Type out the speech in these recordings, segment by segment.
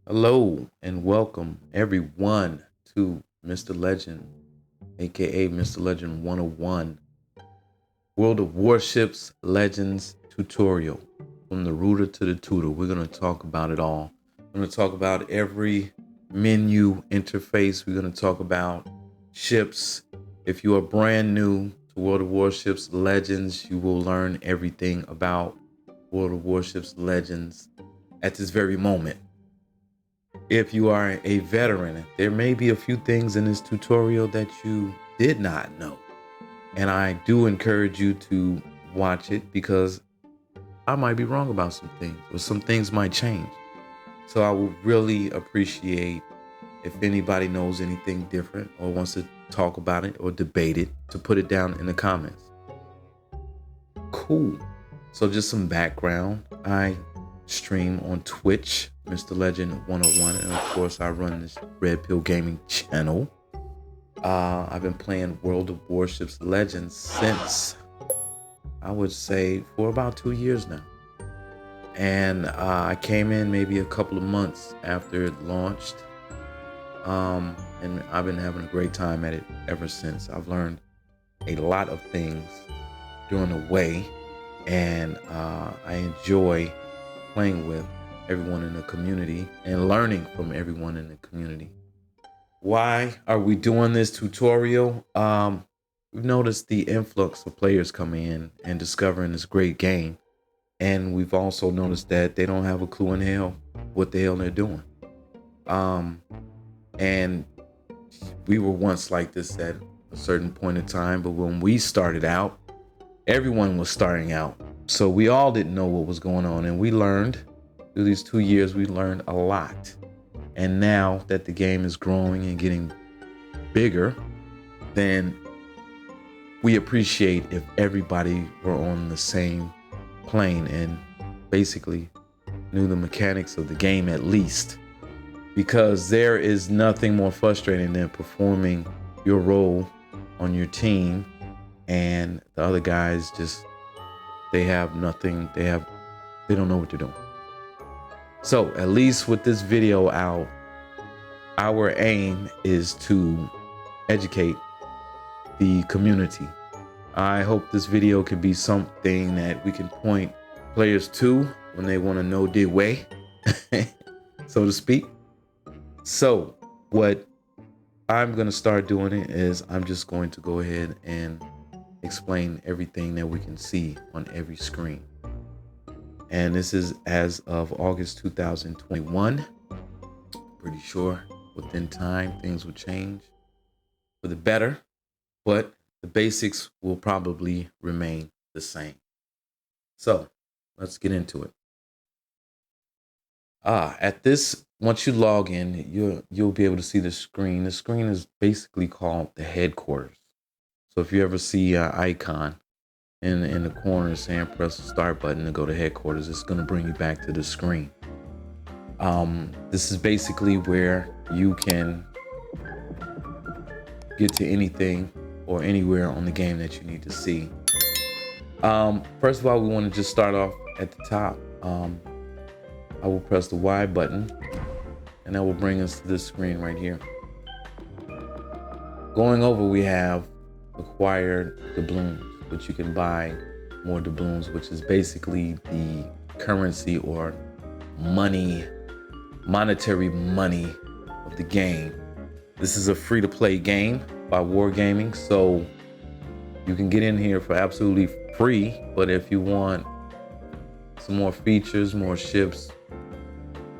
Hello and welcome everyone to Mr. Legend, aka Mr. Legend 101, World of Warships Legends tutorial. From the rooter to the tutor, we're going to talk about it all. We're going to talk about every menu interface. We're going to talk about ships. If you are brand new to World of Warships Legends, you will learn everything about World of Warships Legends at this very moment. If you are a veteran, there may be a few things in this tutorial that you did not know. And I do encourage you to watch it because I might be wrong about some things or some things might change. So I will really appreciate if anybody knows anything different or wants to talk about it or debate it, to put it down in the comments. Cool. So just some background. I stream on Twitch, Mr. Legend 101, and of course I run this Red Pill Gaming channel. I've been playing World of Warships Legends since, I would say, for about 2 years now. And I came in maybe a couple of months after it launched, and I've been having a great time at it ever since. I've learned a lot of things during the way, and I enjoy playing with everyone in the community and learning from everyone in the community. Why are we doing this tutorial? We've noticed the influx of players coming in and discovering this great game, and we've also noticed that they don't have a clue in hell what the hell they're doing. And we were once like this at a certain point in time, but when we started out, everyone was starting out. So we all didn't know what was going on, and we learned through these 2 years, we learned a lot. And now that the game is growing and getting bigger, then we appreciate if everybody were on the same plane and basically knew the mechanics of the game at least. Because there is nothing more frustrating than performing your role on your team and the other guys just, they have nothing, they don't know what they're doing. So at least with this video out, our aim is to educate the community. I hope this video can be something that we can point players to when they want to know their way, so to speak. So what I'm going to start doing it is I'm just going to go ahead and explain everything that we can see on every screen. And this is as of August 2021. Pretty sure within time things will change for the better, but the basics will probably remain the same. So let's get into it. Once you log in, you'll be able to see the screen. The screen is basically called the headquarters. So if you ever see an icon in the corner saying press the start button to go to headquarters, it's going to bring you back to the screen. This is basically where you can get to anything or anywhere on the game that you need to see. First of all, we want to just start off at the top. I will press the Y button and that will bring us to this screen right here. Going over, we have acquired doubloons, which you can buy more doubloons, which is basically the currency or monetary money of the game. This is a free-to-play game by Wargaming, so you can get in here for absolutely free. But if you want some more features, more ships,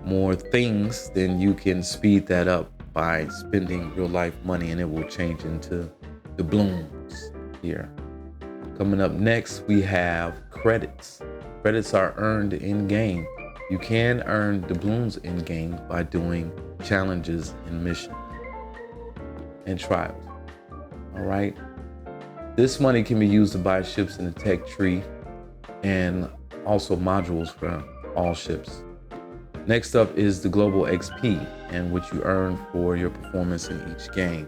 more things, then you can speed that up by spending real life money, and it will change into doubloons here. Coming up next, we have credits. Credits are earned in game. You can earn doubloons in game by doing challenges and missions and trials. All right. This money can be used to buy ships in the tech tree and also modules for all ships. Next up is the global XP, and which you earn for your performance in each game.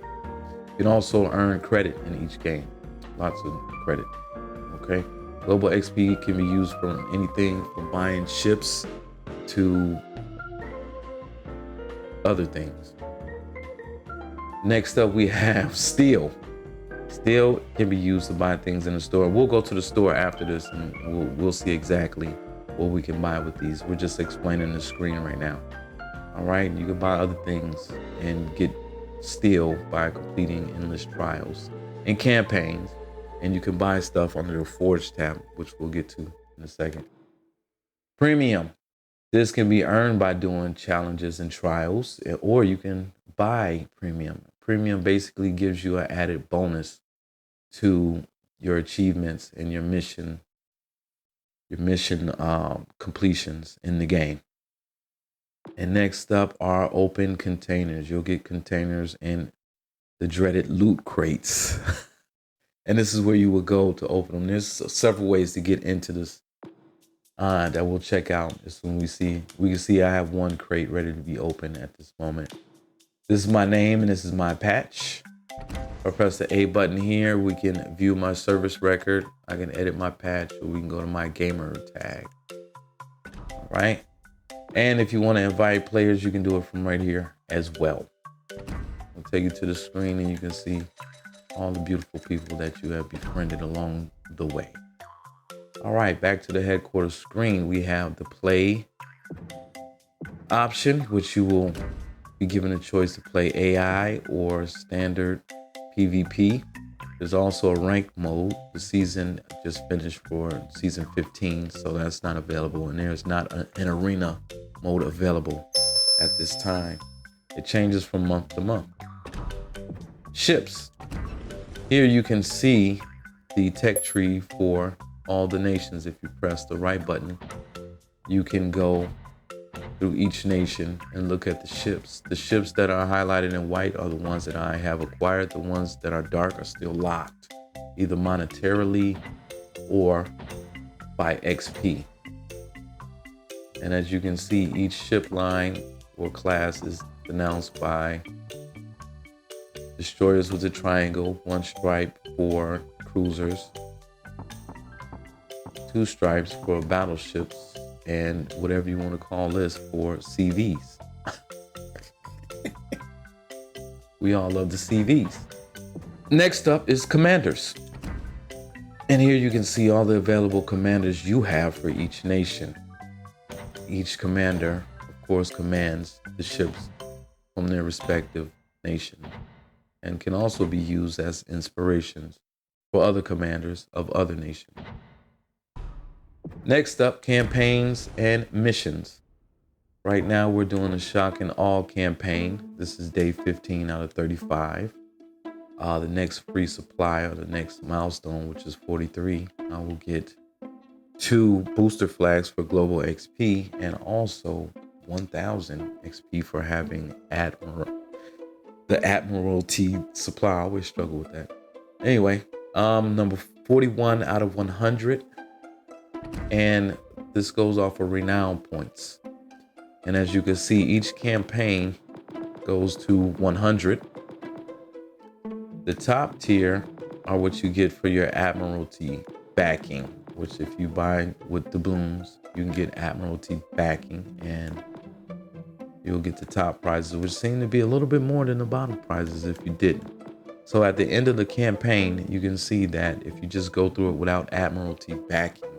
You can also earn credit in each game. Lots of credit. Okay. Global XP can be used for anything from buying ships to other things. Next up, we have steel. Steel can be used to buy things in the store. We'll go to the store after this and we'll see exactly what we can buy with these. We're just explaining the screen right now. All right, you can buy other things and get steel by completing endless trials and campaigns. And you can buy stuff under the Forge tab, which we'll get to in a second. Premium. This can be earned by doing challenges and trials, or you can buy premium. Premium basically gives you an added bonus to your achievements and your mission completions in the game. And next up are open containers. You'll get containers in the dreaded loot crates. And this is where you will go to open them. There's several ways to get into this that we'll check out as soon as we can see I have one crate ready to be open at this moment. This is my name and this is my patch. If I press the A button here, we can view my service record. I can edit my patch, or we can go to my gamer tag. All right. And if you want to invite players, you can do it from right here as well. I'll take you to the screen and you can see all the beautiful people that you have befriended along the way. All right, back to the headquarters screen. We have the play option, which you will be given a choice to play AI or standard PvP. There's also a ranked mode. The season just finished for season 15, so that's not available. And there's not an arena mode available at this time. It changes from month to month. Ships. Here you can see the tech tree for all the nations. If you press the right button, you can go through each nation and look at the ships. The ships that are highlighted in white are the ones that I have acquired. The ones that are dark are still locked, either monetarily or by XP. And as you can see, each ship line or class is announced by destroyers with a triangle, 1 stripe for cruisers, 2 stripes for battleships, and whatever you want to call this for CVs. We all love the CVs. Next up is commanders. And here you can see all the available commanders you have for each nation. Each commander, of course, commands the ships from their respective nation and can also be used as inspirations for other commanders of other nations. Next up, campaigns and missions. Right now, we're doing a shock and awe campaign. This is day 15 out of 35. The next free supply, or the next milestone, which is 43, I will get 2 booster flags for global XP and also 1,000 XP for having the Admiralty supply. I always struggle with that. Anyway, number 41 out of 100. And this goes off of renown points. And as you can see, each campaign goes to 100. The top tier are what you get for your Admiralty backing, which if you buy with doubloons, you can get Admiralty backing and you'll get the top prizes, which seem to be a little bit more than the bottom prizes if you didn't. So at the end of the campaign, you can see that if you just go through it without Admiralty backing,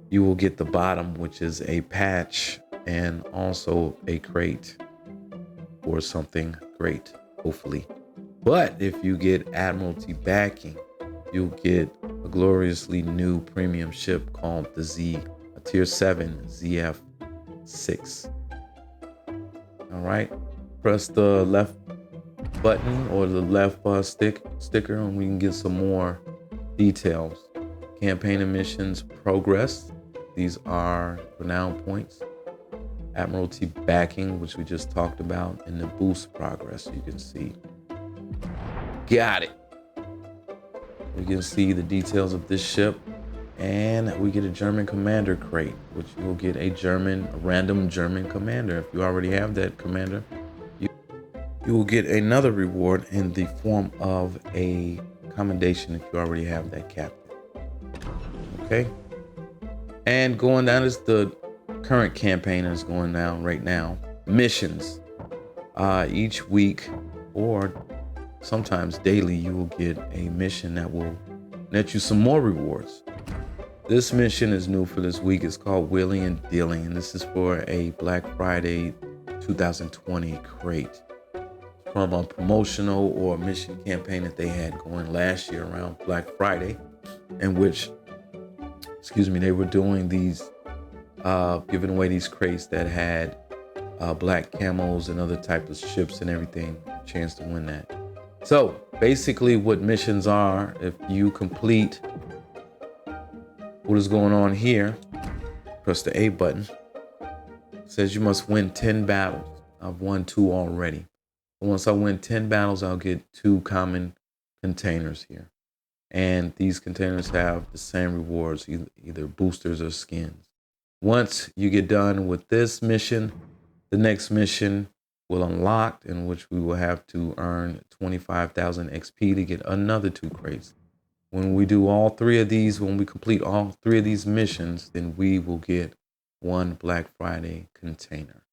you will get the bottom, which is a patch and also a crate or something great, hopefully. But if you get Admiralty backing, you'll get a gloriously new premium ship called the Z, a tier 7 ZF6. All right, press the left button or the left sticker and we can get some more details. Campaign and missions progress. These are renown points. Admiralty backing, which we just talked about, and the boost progress you can see. Got it. We can see the details of this ship, and we get a German commander crate, which you will get a random German commander. If you already have that commander, you will get another reward in the form of a commendation if you already have that captain. Okay. And going down is the current campaign that's going down right now. Missions. Each week or sometimes daily, you will get a mission that will net you some more rewards. This mission is new for this week. It's called Wheeling and Dealing, and this is for a Black Friday 2020 crate from a promotional or mission campaign that they had going last year around Black Friday, in which, they were doing these, giving away these crates that had black camos and other types of ships and everything, a chance to win that. So basically what missions are, if you complete what is going on here, press the A button. It says you must win 10 battles. I've won 2 already. Once I win 10 battles, I'll get 2 common containers here. And these containers have the same rewards, either boosters or skins. Once you get done with this mission, the next mission will unlock, in which we will have to earn 25,000 XP to get another 2 crates. When we do all 3 of these, when we complete all 3 of these missions, then we will get 1 Black Friday container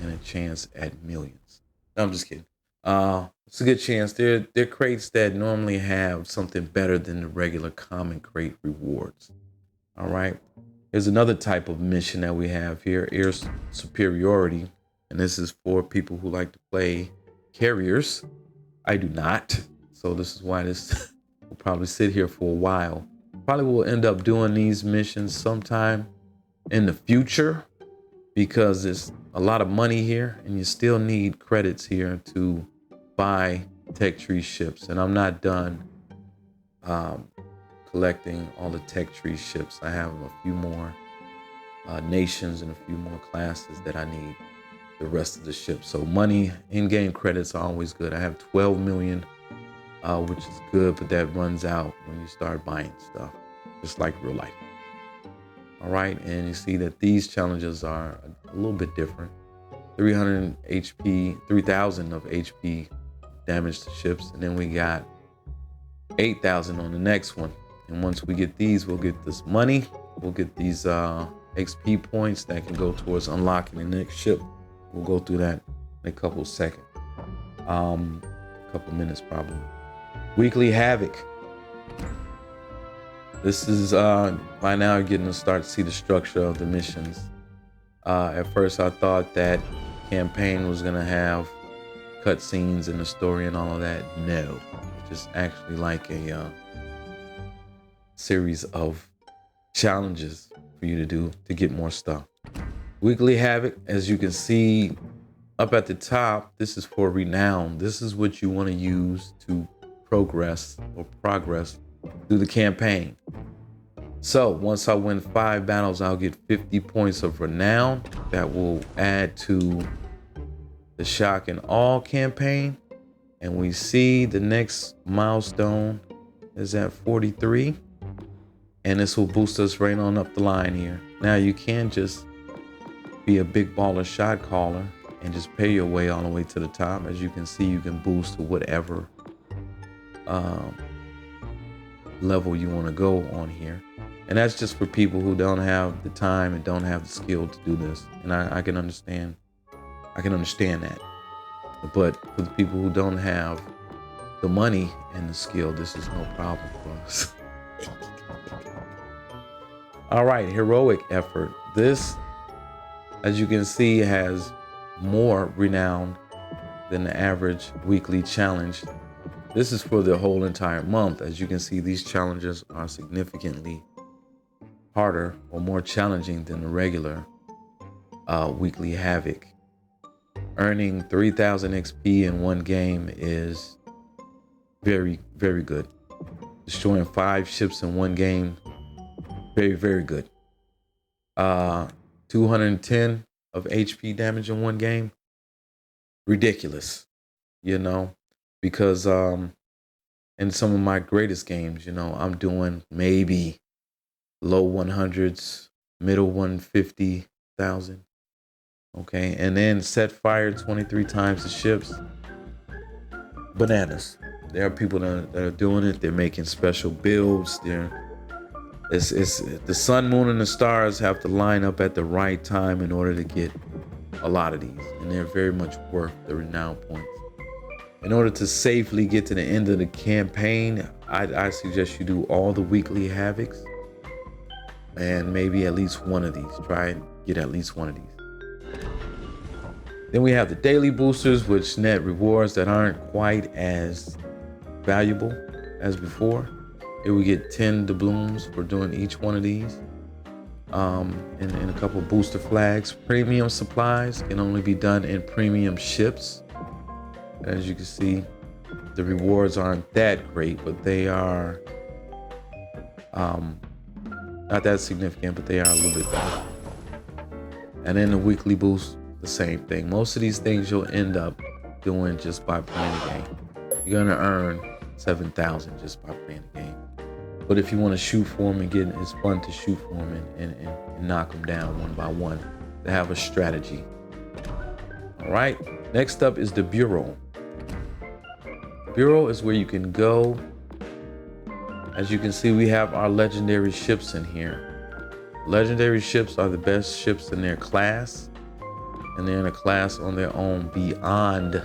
and a chance at millions. No, I'm just kidding. It's a good chance. They're crates that normally have something better than the regular common crate rewards. All right. Here's another type of mission that we have here. Air Superiority. And this is for people who like to play carriers. I do not. So this is why this will probably sit here for a while. Probably will end up doing these missions sometime in the future, because there's a lot of money here and you still need credits here to buy tech tree ships. And I'm not done collecting all the tech tree ships. I have a few more nations and a few more classes that I need the rest of the ships. So money, in-game credits are always good. I have 12 million, which is good, but that runs out when you start buying stuff, just like real life. All right, and you see that these challenges are a little bit different. 300 HP, 3,000 of HP damage to ships, and then we got 8,000 on the next one. And once we get these, we'll get this money. We'll get these XP points that can go towards unlocking the next ship. We'll go through that in a couple seconds, couple minutes probably. Weekly HAVOC. This is by now you're getting to start to see the structure of the missions. At first I thought that campaign was gonna have cutscenes and the story and all of that. No, it's just actually like a series of challenges for you to do to get more stuff. Weekly HAVOC, as you can see up at the top, this is for renown. This is what you want to use to progress through the campaign. So once I win 5 battles, I'll get 50 points of renown. That will add to the shock and awe campaign. And we see the next milestone is at 43. And this will boost us right on up the line here. Now you can just be a big baller shot caller and just pay your way all the way to the top. As you can see, you can boost to whatever level you want to go on here. And that's just for people who don't have the time and don't have the skill to do this. And I can understand that. But for the people who don't have the money and the skill, this is no problem for us. All right, heroic effort. This, as you can see, has more renown than the average weekly challenge. This is for the whole entire month. As you can see, these challenges are significantly harder or more challenging than the regular weekly HAVOC. Earning 3,000 XP in one game is very, very good. Destroying 5 ships in one game, very, very good. 210 of HP damage in one game, ridiculous, you know, because in some of my greatest games, you know, I'm doing maybe low 100s, middle 150,000. Okay, and then set fire 23 times to ships. Bananas. There are people that are doing it. They're making special builds. It's the sun, moon, and the stars have to line up at the right time in order to get a lot of these, and they're very much worth the renown points. In order to safely get to the end of the campaign, I suggest you do all the weekly HAVOCs and maybe at least one of these. Try and get at least one of these. Then we have the daily boosters, which net rewards that aren't quite as valuable as before. Here we get 10 doubloons for doing each one of these. And a couple booster flags. Premium supplies can only be done in premium ships. As you can see, the rewards aren't that great, but they are not that significant, but they are a little bit better. And then the weekly boost, the same thing. Most of these things you'll end up doing just by playing the game. You're gonna earn 7,000 just by playing the game. But if you want to shoot for them and it's fun to shoot for them and knock them down one by one, to have a strategy. All right, next up is the Bureau. Bureau is where you can go. As you can see, we have our legendary ships in here. Legendary ships are the best ships in their class, and they're in a class on their own beyond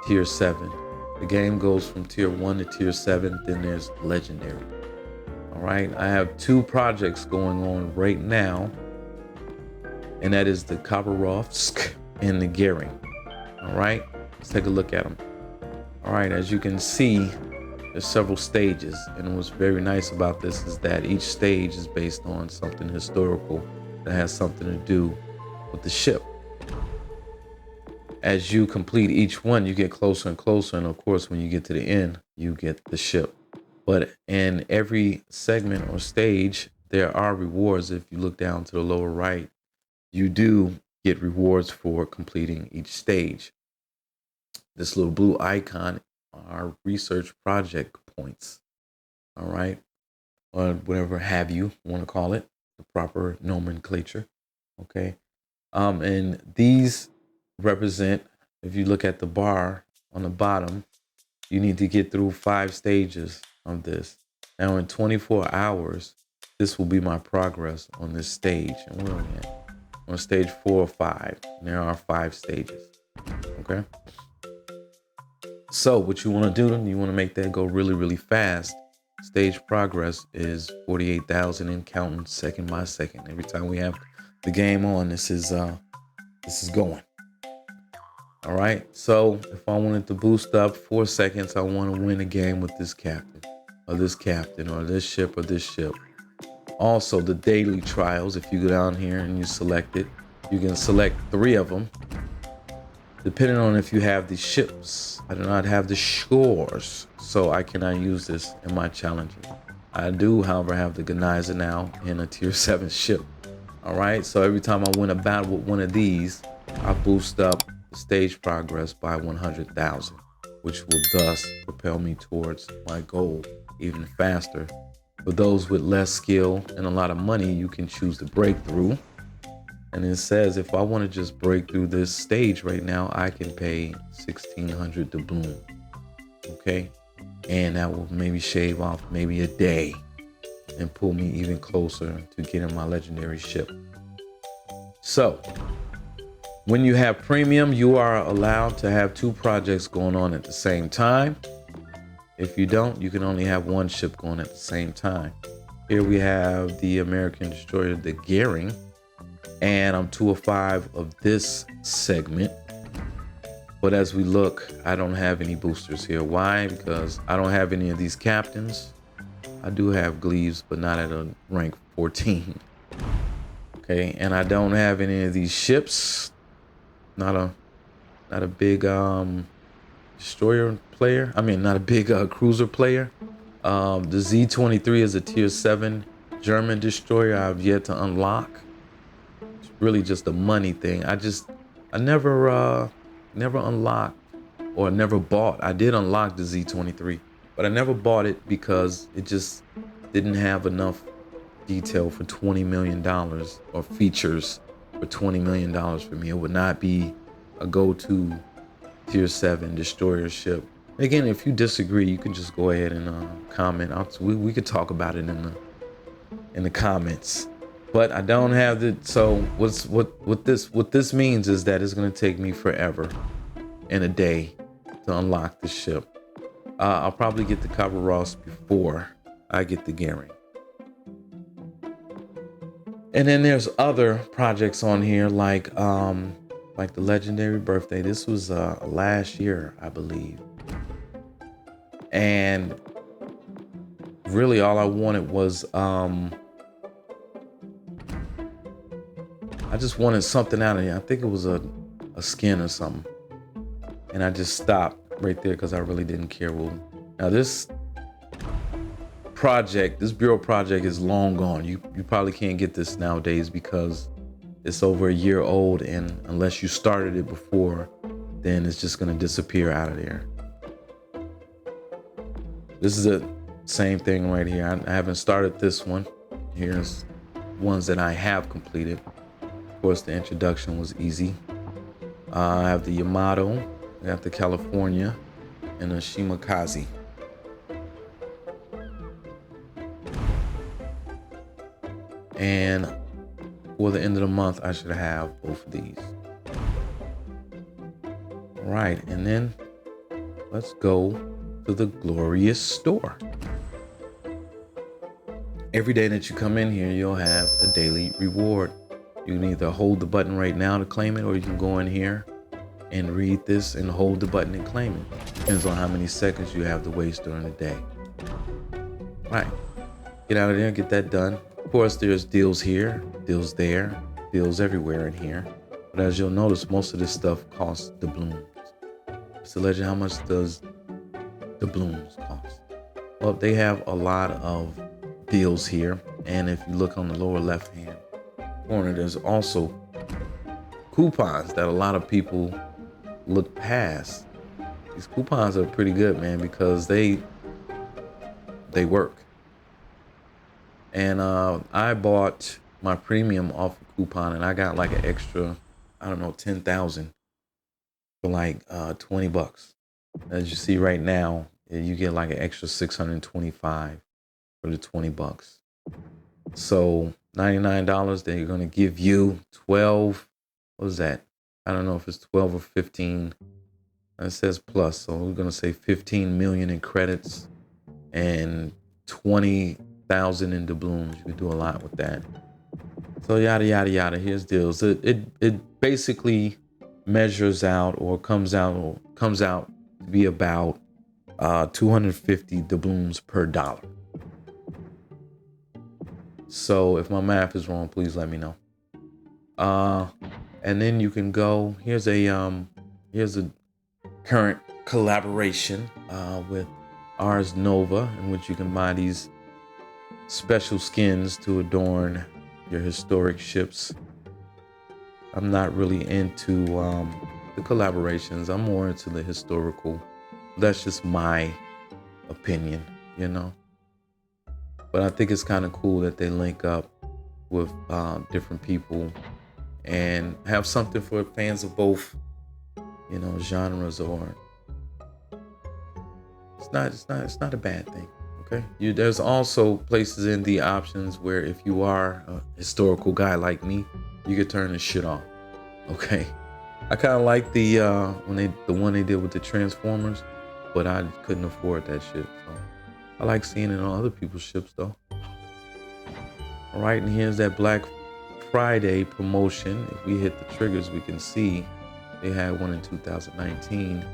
tier 7. The game goes from tier 1 to tier 7, then there's legendary. All right, I have 2 projects going on right now, and that is the Khabarovsk and the Gering. All right, let's take a look at them. All right, as you can see, there's several stages, and what's very nice about this is that each stage is based on something historical that has something to do with the ship. As you complete each one, you get closer and closer, and of course, when you get to the end, you get the ship. But in every segment or stage, there are rewards. If you look down to the lower right, you do get rewards for completing each stage. This little blue icon are research project points. All right, or whatever have you want to call it, the proper nomenclature. Okay, and these represent, if you look at the bar on the bottom, you need to get through 5 stages of this. Now in 24 hours, this will be my progress on this stage. And where are we at? On stage 4 or 5. And there are 5 stages. Okay. So what you want to do, you want to make that go really, really fast. Stage progress is 48,000 and counting second by second. Every time we have the game on, this is going. All right. So if I wanted to boost up 4 seconds, I want to win a game with this captain or this captain or this ship or this ship. Also the daily trials, if you go down here and you select it, you can select 3 of them. Depending on if you have the ships. I do not have the shores, so I cannot use this in my challenges. I do, however, have the Genizer now in a tier 7 ship. All right, so every time I win a battle with one of these, I boost up the stage progress by 100,000, which will thus propel me towards my goal even faster. For those with less skill and a lot of money, you can choose the breakthrough. And it says if I want to just break through this stage right now, I can pay 1,600 doubloons. Okay, and that will maybe shave off maybe a day and pull me even closer to getting my legendary ship. So when you have premium, you are allowed to have 2 projects going on at the same time. If you don't, you can only have 1 ship going at the same time. Here we have the American destroyer, the Gering. And I'm 2 of 5 of this segment. But as we look, I don't have any boosters here. Why? Because I don't have any of these captains. I do have Gleaves, but not at a rank 14. Okay, and I don't have any of these ships. Not a big destroyer player. I mean, not a big cruiser player. The Z-23 is a tier 7 German destroyer I've yet to unlock. Really just a money thing. I never unlocked or never bought. I did unlock the Z-23, but I never bought it because it just didn't have enough detail for $20 million or features for $20 million for me. It would not be a go-to tier 7 destroyer ship. Again, if you disagree, you can just go ahead and comment. We could talk about it in the comments. but I don't have the, so what this means is that it's going to take me forever and a day to unlock the ship. I'll probably get the Copper Ross before I get the gearing. And then there's other projects on here like the Legendary Birthday. This was last year, I believe. And really all I wanted was I just wanted something out of here. I think it was a skin or something. And I just stopped right there because I really didn't care. Well, now this Bureau project is long gone. You probably can't get this nowadays because it's over a year old, and unless you started it before, then it's just gonna disappear out of there. This is the same thing right here. I haven't started this one. Here's ones that I have completed. Of course, the introduction was easy. I have the Yamato, I got the California, and the Shimakaze. And for the end of the month, I should have both of these. All right, and then let's go to the glorious store. Every day that you come in here, you'll have a daily reward. You can either hold the button right now to claim it, or you can go in here and read this and hold the button and claim it. Depends on how many seconds you have to waste during the day. All right, get out of there and get that done. Of course, there's deals here, deals there, deals everywhere in here. But as you'll notice, most of this stuff costs doubloons. Mr. Legend, how much does doubloons cost? Well, they have a lot of deals here. And if you look on the lower left-hand corner, there's also coupons that a lot of people look past. These coupons are pretty good, man, because they work. And I bought my premium off a coupon, and I got like an extra, I don't know, 10,000 for like $20. As you see right now, you get like an extra 625 for the $20. So $99, they're gonna give you 12. What is that? I don't know if it's 12 or 15. It says plus, so we're gonna say 15 million in credits and 20,000 in doubloons. You can do a lot with that. So yada yada yada. Here's deals. It basically measures out or comes out to be about 250 doubloons per dollar. So if my math is wrong, please let me know. And then you can go. Here's a current collaboration with Ars Nova, in which you can buy these special skins to adorn your historic ships. I'm not really into the collaborations. I'm more into the historical. That's just my opinion, you know. But I think it's kind of cool that they link up with different people and have something for fans of both, you know, genres. Or it's not a bad thing. Okay. There's also places in the options where if you are a historical guy like me, you could turn this shit off. Okay. I kind of like the one they did with the Transformers, but I couldn't afford that shit. So I like seeing it on other people's ships though. All right, and here's that Black Friday promotion. If we hit the triggers, we can see they had one in 2019,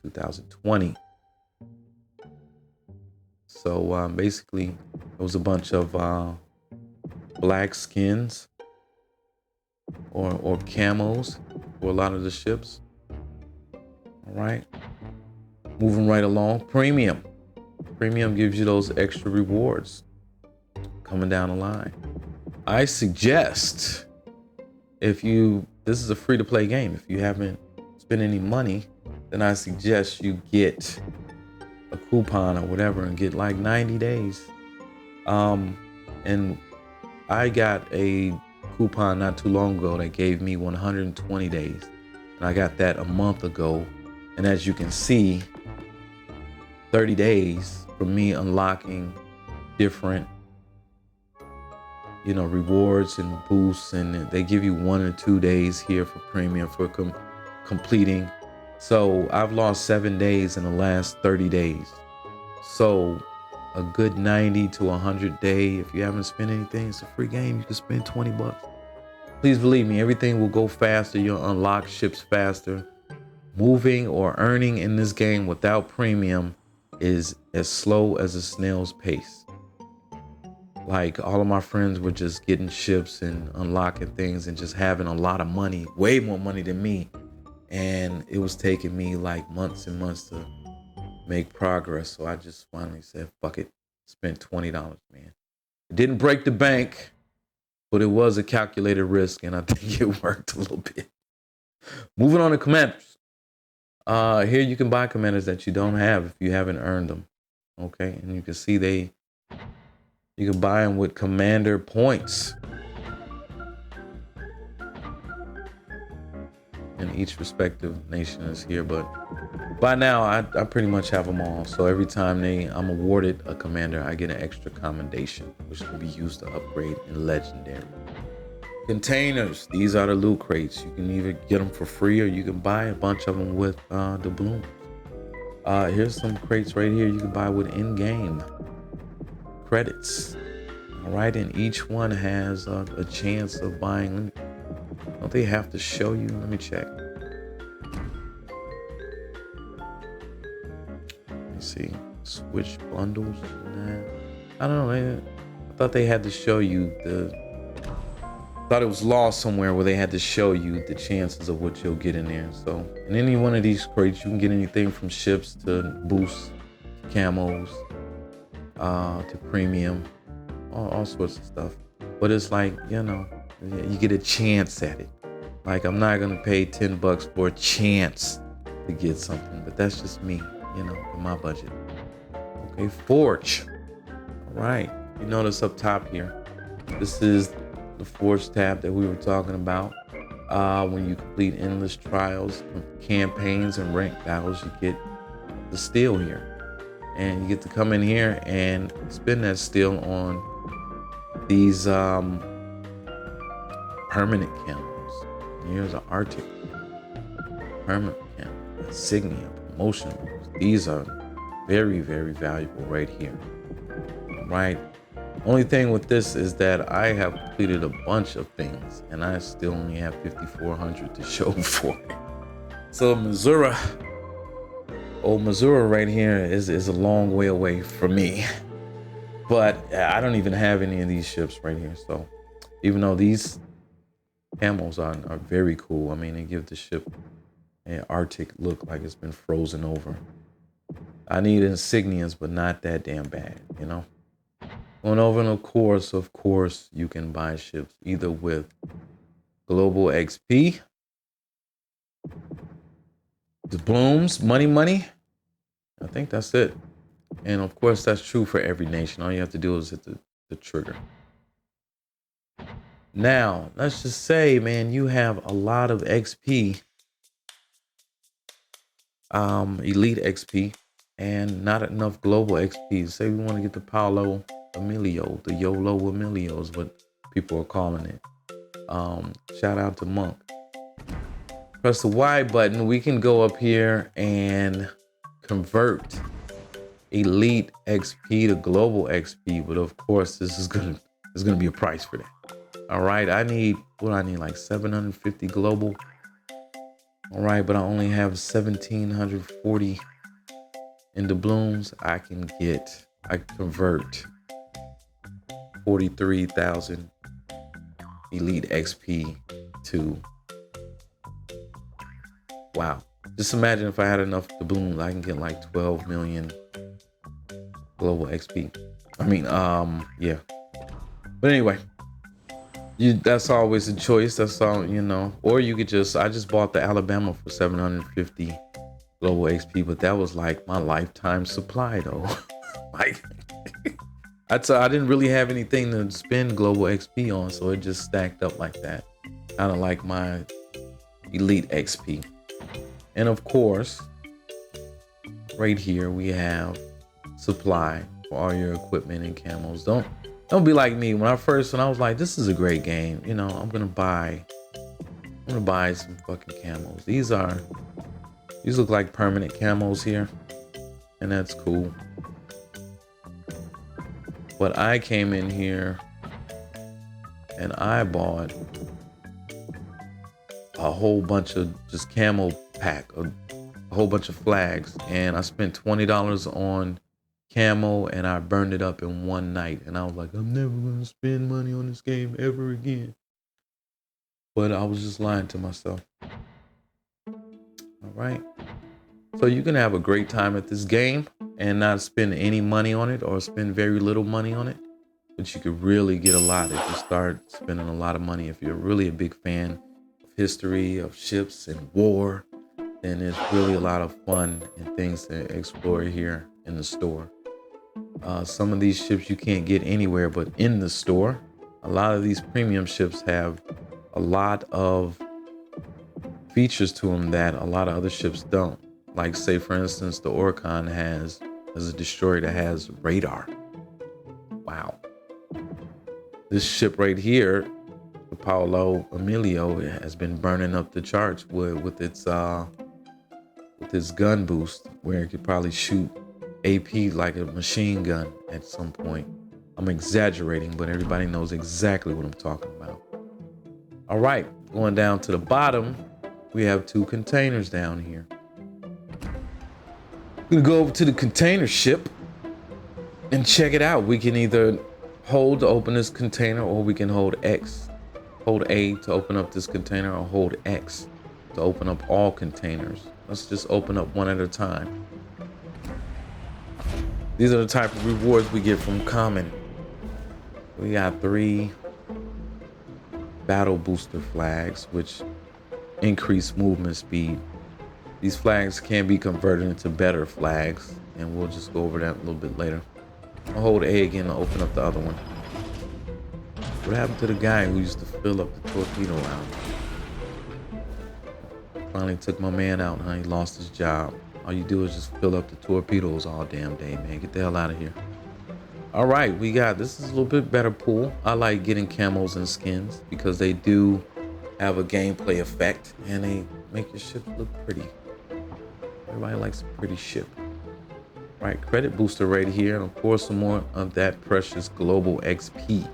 2020. So basically, it was a bunch of black skins or camos for a lot of the ships. All right, moving right along. Premium gives you those extra rewards coming down the line. I suggest this is a free to play game. If you haven't spent any money, then I suggest you get a coupon or whatever and get like 90 days. And I got a coupon not too long ago that gave me 120 days. And I got that a month ago. And as you can see, 30 days from me unlocking different you know, rewards and boosts, and they give you 1 or 2 days here for premium for completing. So I've lost 7 days in the last 30 days. So a good 90 to 100 day, if you haven't spent anything, it's a free game. You can spend 20 bucks. Please believe me, everything will go faster. You'll unlock ships faster. Moving or earning in this game without premium is as slow as a snail's pace. Like, all of my friends were just getting ships and unlocking things and just having a lot of money, way more money than me. And it was taking me like months and months to make progress. So I just finally said, fuck it, spent $20, man. It didn't break the bank, but it was a calculated risk, and I think it worked a little bit. Moving on to commanders. Here you can buy commanders that you don't have if you haven't earned them. Okay, and you can see you can buy them with commander points. And each respective nation is here, but by now I pretty much have them all. So every time I'm awarded a commander, I get an extra commendation, which can be used to upgrade in legendary. Containers, these are the loot crates. You can either get them for free or you can buy a bunch of them with the balloons. Here's some crates right here you can buy with in-game credits. All right, and each one has a chance of buying. Don't they have to show you? Let me check. Let me see. Switch bundles. Nah. I don't know. I thought they had to show you I thought it was lost somewhere where they had to show you the chances of what you'll get in there. So in any one of these crates, you can get anything from ships to boosts, camos, to premium, all sorts of stuff. But it's like, you know, you get a chance at it. Like, I'm not gonna pay 10 bucks for a chance to get something, but that's just me, you know, in my budget. Okay, Forge. All right, you notice up top here, this is the Forge tab that we were talking about. When you complete endless trials, campaigns, and rank battles, you get the steel here. And you get to come in here and spend that steel on these permanent camos. Here's an Arctic permanent camo, insignia, promotion. These are very, very valuable right here. All right. Only thing with this is that I have completed a bunch of things and I still only have 5,400 to show for it. So Missouri, old Missouri right here is a long way away from me. But I don't even have any of these ships right here. So even though these camos are very cool, I mean, they give the ship an Arctic look like it's been frozen over. I need insignias, but not that damn bad, you know? Going over, and of course, you can buy ships either with global XP, the blooms, money. I think that's it. And of course, that's true for every nation. All you have to do is hit the trigger. Now, let's just say, man, you have a lot of XP, elite XP, and not enough global XP. Say we want to get the Paolo Emilio, the YOLO Emilio is what people are calling it. Shout out to Monk. Press the Y button. We can go up here and convert elite XP to global XP, but of course, there's gonna be a price for that. All right, I need like 750 global. All right, but I only have 1,740 in doubloons. I convert 43,000 elite XP to, wow. Just imagine if I had enough doubloons, I can get like 12 million global XP. I mean, yeah. But anyway, that's always a choice. That's all, you know. Or you could I just bought the Alabama for 750 global XP, but that was like my lifetime supply though. Like, I didn't really have anything to spend global XP on, so it just stacked up like that. Kind of like my elite XP. And of course, right here we have supply for all your equipment and camos. Don't be like me. When I was like, this is a great game. You know, I'm gonna buy some fucking camos. These look like permanent camos here, and that's cool. But I came in here and I bought a whole bunch of just camo pack, a whole bunch of flags, and I spent $20 on camo and I burned it up in one night. And I was like, I'm never gonna spend money on this game ever again. But I was just lying to myself. All right. So you can have a great time at this game and not spend any money on it, or spend very little money on it. But you could really get a lot if you start spending a lot of money. If you're really a big fan of history, of ships and war, then there's really a lot of fun and things to explore here in the store. Some of these ships you can't get anywhere but in the store. A lot of these premium ships have a lot of features to them that a lot of other ships don't. Like, say for instance, the Oricon has a destroyer that has radar. Wow. This ship right here, the Paolo Emilio, has been burning up the charts with its gun boost, where it could probably shoot AP like a machine gun at some point. I'm exaggerating, but everybody knows exactly what I'm talking about. All right, going down to the bottom, we have 2 containers down here. I'm gonna go over to the container ship and check it out. We can either hold to open this container, or we can hold X. Hold A to open up this container, or hold X to open up all containers. Let's just open up one at a time. These are the type of rewards we get from common. We got 3 battle booster flags, which increase movement speed. These flags can be converted into better flags, and we'll just go over that a little bit later. I'll hold A again to open up the other one. What happened to the guy who used to fill up the torpedo out? Finally took my man out, and he lost his job. All you do is just fill up the torpedoes all damn day, man. Get the hell out of here. All right, this is a little bit better pool. I like getting camos and skins because they do have a gameplay effect, and they make your ship look pretty. Everybody likes a pretty ship. Right, credit booster right here, and of course some more of that precious global XP.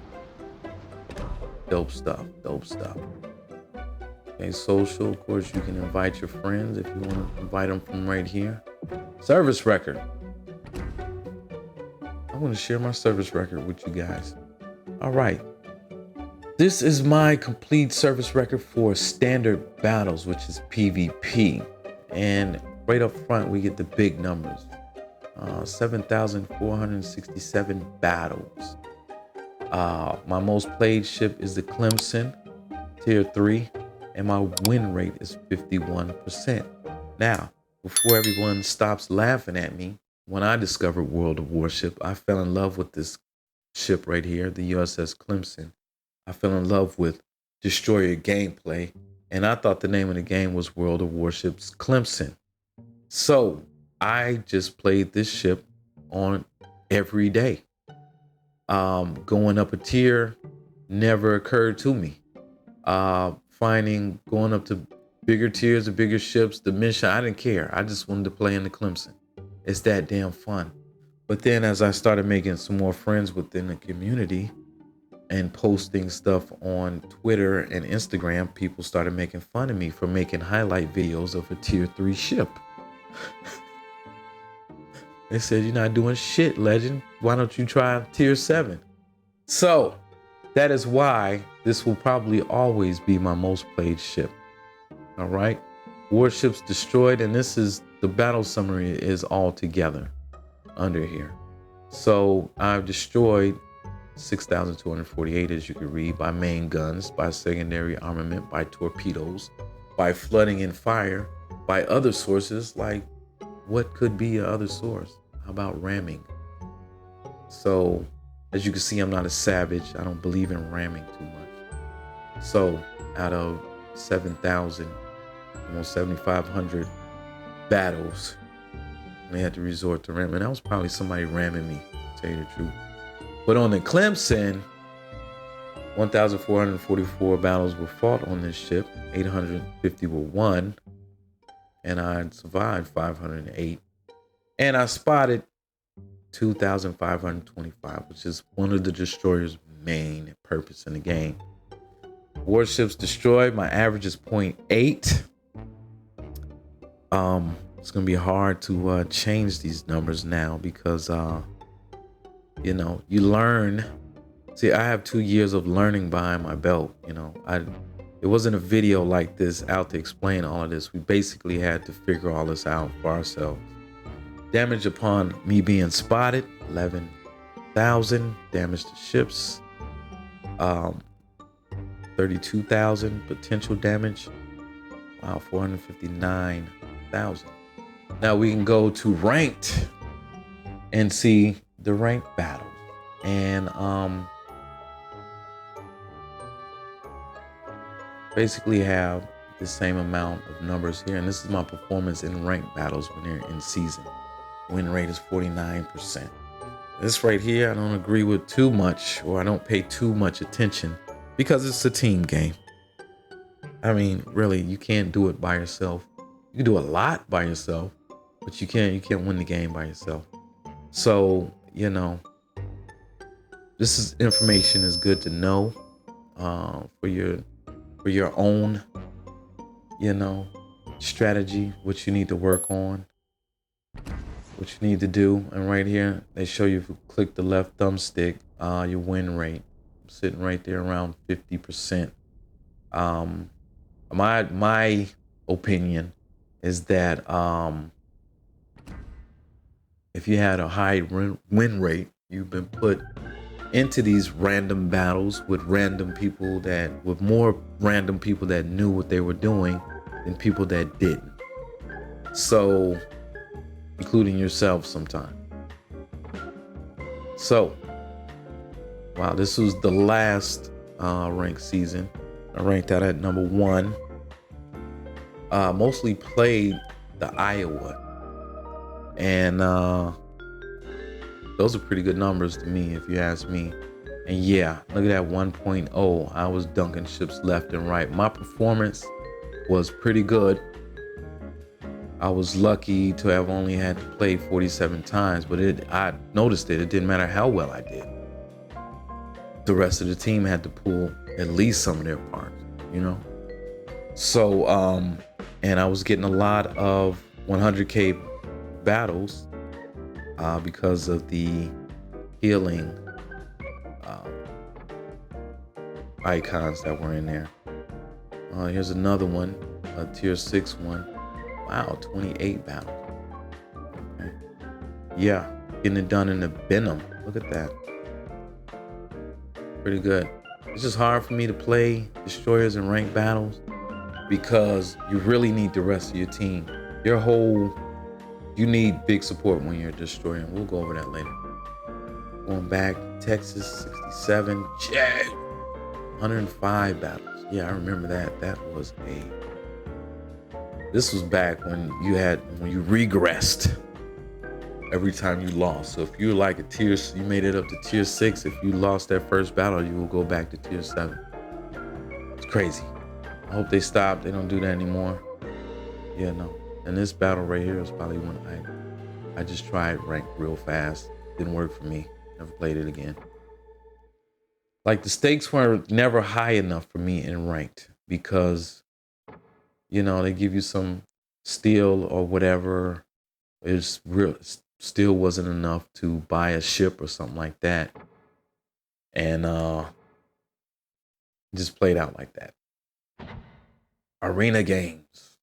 Dope stuff, dope stuff. Okay, social, of course you can invite your friends if you want to invite them from right here. Service record. I want to share my service record with you guys. All right. This is my complete service record for standard battles, which is PvP. And right up front, we get the big numbers. 7,467 battles. My most played ship is the Clemson, tier 3, and my win rate is 51%. Now, before everyone stops laughing at me, when I discovered World of Warship, I fell in love with this ship right here, the USS Clemson. I fell in love with destroyer gameplay, and I thought the name of the game was World of Warships Clemson. So I just played this ship on every day. Going up a tier never occurred to me. Going up to bigger tiers, the bigger ships, the mission, I didn't care. I just wanted to play in the Clemson. It's that damn fun. But then as I started making some more friends within the community and posting stuff on Twitter and Instagram, people started making fun of me for making highlight videos of a tier 3 ship. They said, you're not doing shit, legend. Why don't you try tier 7? So that is why this will probably always be my most played ship. All right. Warships destroyed. And this is the battle summary is all together under here. So I've destroyed 6,248, as you can read, by main guns, by secondary armament, by torpedoes, by flooding and fire, by other sources. Like, what could be a other source? How about ramming? So as you can see, I'm not a savage. I don't believe in ramming too much. So out of 7,000, almost 7,500 battles, they had to resort to ramming. That was probably somebody ramming me, to tell you the truth. But on the Clemson, 1,444 battles were fought on this ship. 850 were won. And I survived 508. And I spotted 2,525, which is one of the destroyer's main purpose in the game. Warships destroyed. My average is 0.8. It's gonna be hard to change these numbers now because you know, you learn. See, I have 2 years of learning behind my belt. You know, it wasn't a video like this out to explain all of this. We basically had to figure all this out for ourselves. Damage upon me being spotted, 11,000. Damage to ships, 32,000. Potential damage, wow, 459,000. Now we can go to ranked and see the ranked battles. And basically have the same amount of numbers here. And this is my performance in ranked battles when they're in season. Win rate is 49%. This right here, I don't agree with too much, or I don't pay too much attention because it's a team game. I mean, really, you can't do it by yourself. You can do a lot by yourself, but you can't win the game by yourself. So, you know, this information is good to know for your own, you know, strategy, what you need to work on, what you need to do. And right here, they show you if you click the left thumbstick, your win rate. I'm sitting right there around 50%. My opinion is that if you had a high win rate, you've been put into these random battles with more random people that knew what they were doing than people that didn't. So, including yourself sometime. So, wow, this was the last ranked season. I ranked out at number 1. Mostly played the Iowa. And those are pretty good numbers to me, if you ask me. And yeah, look at that 1.0. I was dunking ships left and right. My performance was pretty good. I was lucky to have only had to play 47 times, but I noticed it didn't matter how well I did. The rest of the team had to pull at least some of their parts, you know? So, and I was getting a lot of 100K battles because of the healing icons that were in there. Here's another one, a tier 6 one. Wow, 28 battles. Okay. Yeah, getting it done in the Venom. Look at that. Pretty good. It's just hard for me to play destroyers and ranked battles because you really need the rest of your team. You need big support when you're destroying. We'll go over that later. Going back, Texas 67, 105 battles. Yeah, I remember that. This was back when you regressed every time you lost. So if you were like you made it up to tier 6. If you lost that first battle, you will go back to tier 7. It's crazy. I hope they stop. They don't do that anymore. Yeah, no. And this battle right here is probably one I just tried ranked real fast. Didn't work for me. Never played it again. Like the stakes were never high enough for me in ranked because, you know, they give you some steel or whatever. It's real. Still wasn't enough to buy a ship or something like that. And just played out like that. Arena games.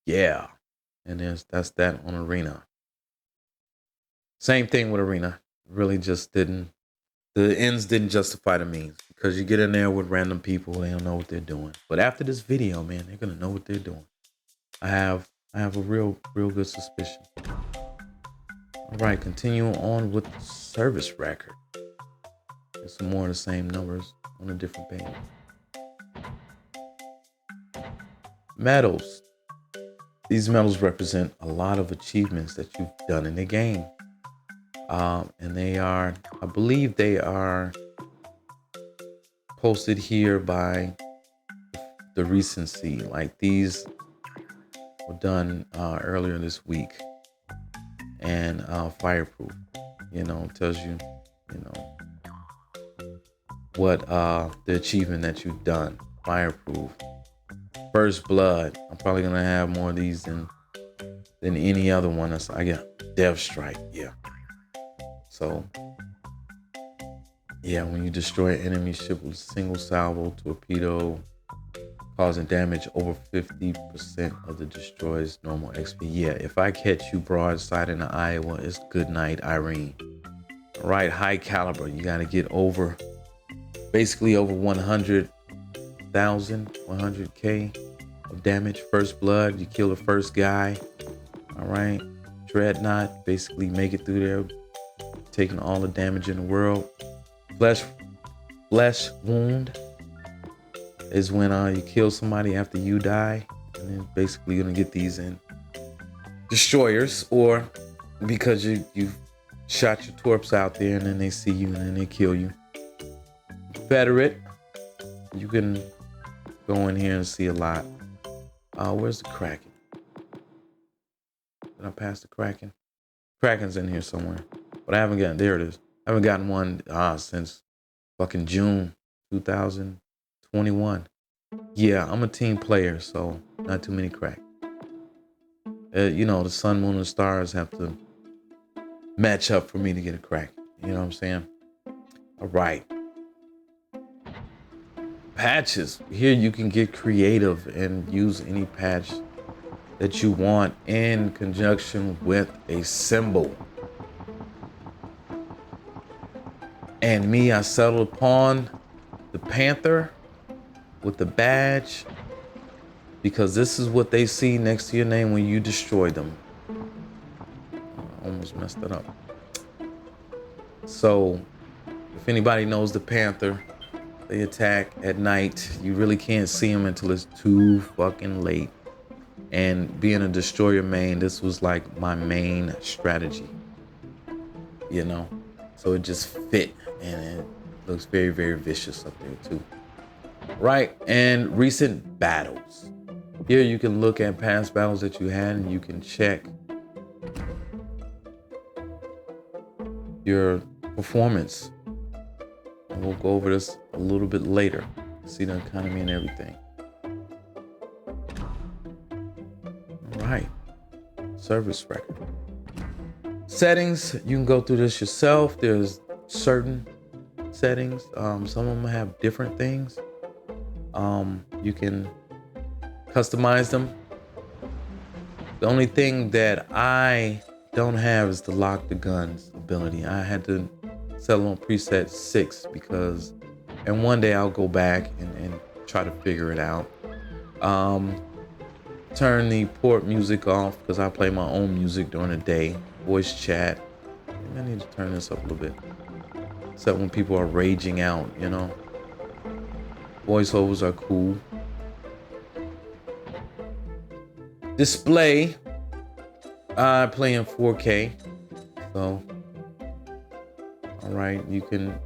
Yeah. And that's that on Arena. Same thing with Arena. Really just the ends didn't justify the means because you get in there with random people, they don't know what they're doing. But after this video, man, they're gonna know what they're doing. I have a real good suspicion. All right, continue on with the service record. There's some more of the same numbers on a different page. Medals. These medals represent a lot of achievements that you've done in the game. And they are, I believe they are posted here by the recency. Like these were done earlier this week, and fireproof, you know, tells you, you know, what the achievement that you've done. Fireproof, first blood. I'm probably gonna have more of these than any other one. I got Death Strike, yeah. So yeah, when you destroy an enemy ship with a single salvo torpedo, causing damage over 50% of the destroyer's normal XP. Yeah, if I catch you broadside in the Iowa, it's good night, Irene. All right, high caliber. You got to get over, basically over 100,000, 100K of damage. First blood, you kill the first guy. All right, dreadnought, basically make it through there, taking all the damage in the world. Flesh wound is when you kill somebody after you die, and then basically you're gonna get these in destroyers, or because you shot your torps out there and then they see you and then they kill you. Confederate, you can go in here and see a lot. Where's the Kraken? Did I pass the Kraken? Kraken's in here somewhere, but I haven't gotten, there it is. I haven't gotten one since fucking June 2021. Yeah, I'm a team player, so not too many crack. You know, the sun, moon, and stars have to match up for me to get a crack. You know what I'm saying? All right. Patches. Here you can get creative and use any patch that you want in conjunction with a symbol. And me, I settled upon the Panther with the badge, because this is what they see next to your name when you destroy them. I almost messed it up. So if anybody knows the Panther, they attack at night. You really can't see them until it's too fucking late. And being a destroyer main, this was like my main strategy, you know? So it just fit, and it looks very, very vicious up there too. Right, and recent battles. Here you can look at past battles that you had, and you can check your performance. And we'll go over this a little bit later. See the economy and everything. All right, service record. Settings, you can go through this yourself. There's certain settings. Some of them have different things. You can customize them. The only thing that I don't have is the lock the guns ability. I had to settle on preset 6 because, and one day I'll go back and try to figure it out. Turn the port music off because I play my own music during the day. Voice chat. I need to turn this up a little bit. Except when people are raging out, you know. Voiceovers are cool. Display. I play in 4K. So, all right, you can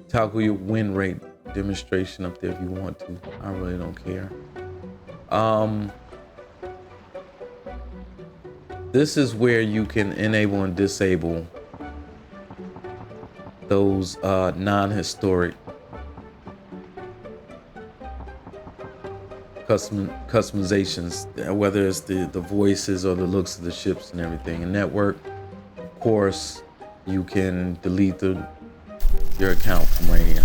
toggle your win rate demonstration up there if you want to. I really don't care. This is where you can enable and disable those non-historic customizations, whether it's the voices or the looks of the ships and everything. And network, of course, you can delete your account from right here.